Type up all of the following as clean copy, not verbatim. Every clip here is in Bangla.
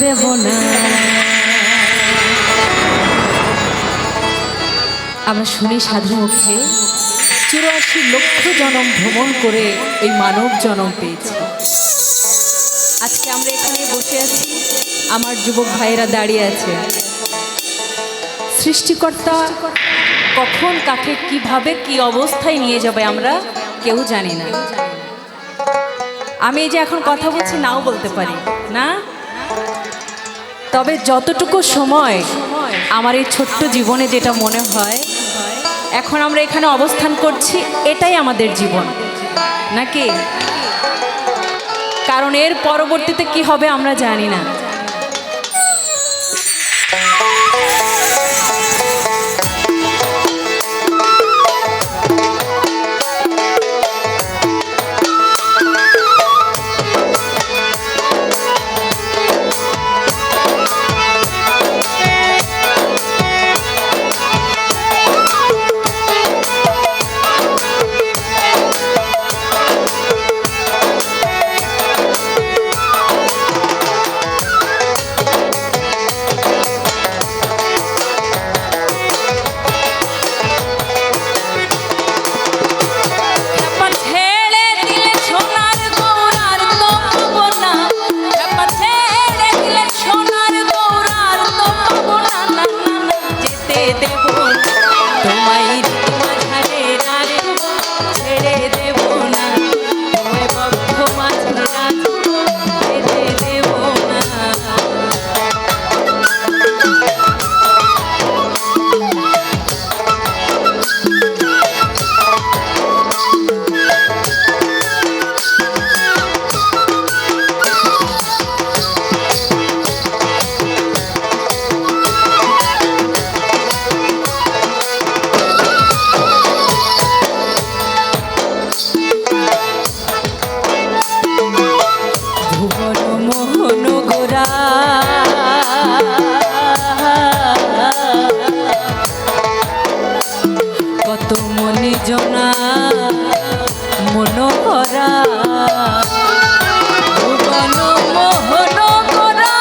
দেব না। আমরা শুনি সাধু মুখে 84 লক্ষ জনম ভ্রমণ করে এই মানব জনম পেয়েছি। আজকে আমরা এখানে বসে আছি, আমার যুবক ভাইয়েরা দাঁড়িয়ে আছে। সৃষ্টিকর্তা কখন কাকে কিভাবে কি অবস্থায় নিয়ে যাবে আমরা কেউ জানি না। আমি এই যে এখন কথা বলছি নাও বলতে পারি না, তবে যতটুকু সময় আমার এই ছোট্ট জীবনে যেটা মনে হয় এখন আমরা এখানে অবস্থান করছি, এটাই আমাদের জীবন নাকি? কারণ এর পরবর্তীতে কি হবে আমরা জানি না। কত মনি জনা মনোহরা ভুবন মোহন গোরা,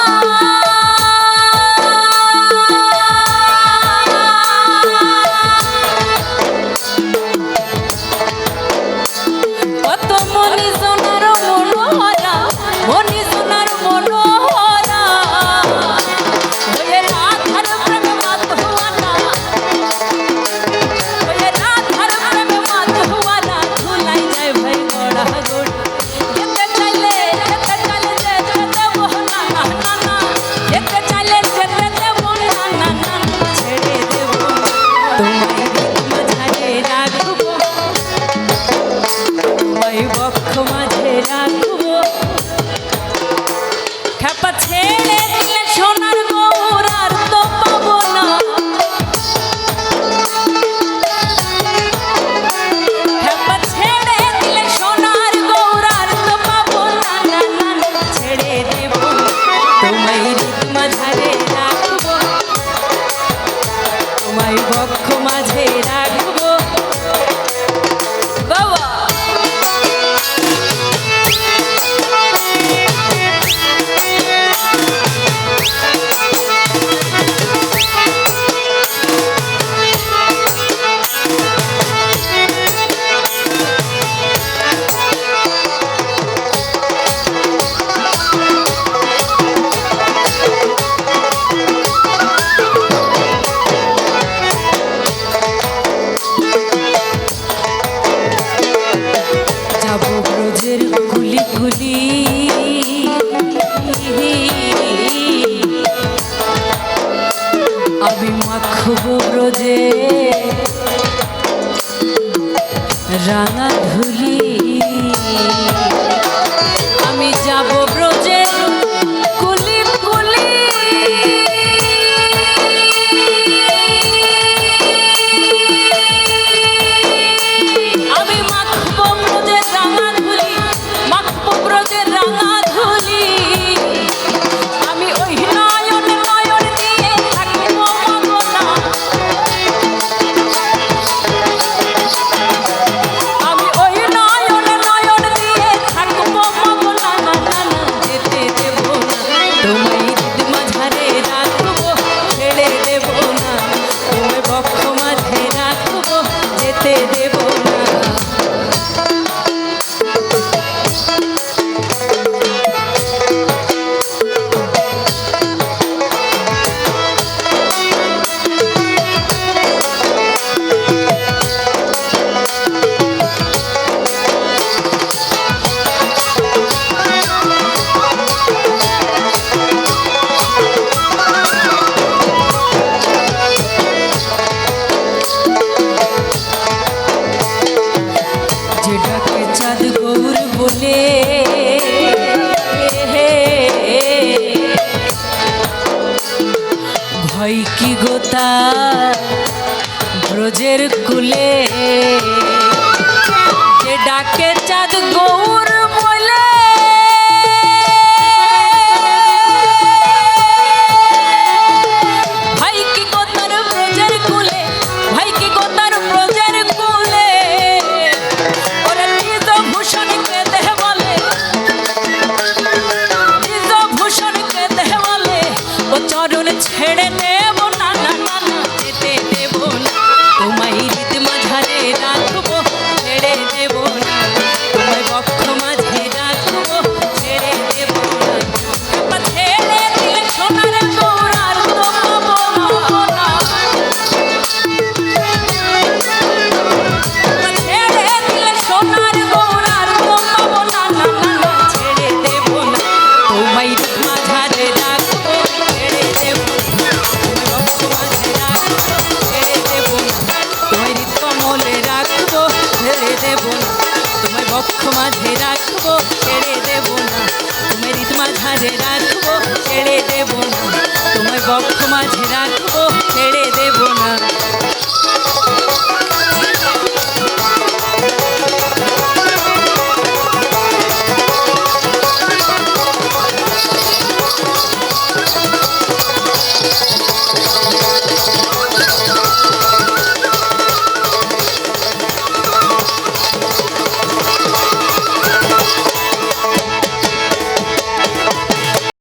কত মনি জনার মনোহরা, মনি জনার মনোহরা বক্ষ মাঝে রাখবো, খেপা ছেড়ে দিলে সোনার গৌরার তো পাবো না, খেপা ছেড়ে দিলে সোনার গৌরার তো পাবো না, না না ছেড়ে দেব তোমায় হৃদ মাঝারে রাখবো, তোমায় বক্ষ মাঝে রাখবো বাবা। কুলি কুলি আমি মাখবো ব্রজে রাঙা ধুলি, আমি যাব ব্রজে কুলি কুলি, আমি মাখবো ব্রজে রাঙা ধুলি, মাখবো ব্রজে রাঙা ধুলি, আমি ওই নয়ন নয়ন দিয়ে থাকবো মগনা, আমি ওই নয়ন নয়ন দিয়ে হয় কি গোতা ব্রজের কুলে যে ডাকে চাঁদ গৌর বলে ভাই কি গোতার ব্রজের কুলে ভাই কি গোতার ব্রজের কুলে ওরে নিজ ভূষণকে দেহ বলে নিজ ভূষণকে দেহ বলে ও চরণ ছেড়ে দেব না না না না যেতে দেব না তোমায় হৃদ মাঝারে রাখবো ছেড়ে দেব না তোমায় বক্ষ মাঝে রাখবো ছেড়ে দেব না ছেড়ে দিলে সোনার গৌরার তো পাবো না ছেড়ে দিলে সোনার গৌরার তো পাবো না না না না ছেড়ে দেব না তোমায় হৃদ মাঝারে রাখবো ছেড়ে দেব না তোমায় বক্ষ মাঝে রাখবো ছেড়ে দেব না তোমায় হৃদ কমলে রাখবো ছেড়ে দেব না তোমায় বক্ষ মাঝে রাখবো ছেড়ে দেব না তোমায় হৃদ মাঝারে রাখবো ছেড়ে দেব না তোমায় বক্ষ মাঝে রাখবো ছেড়ে দেব না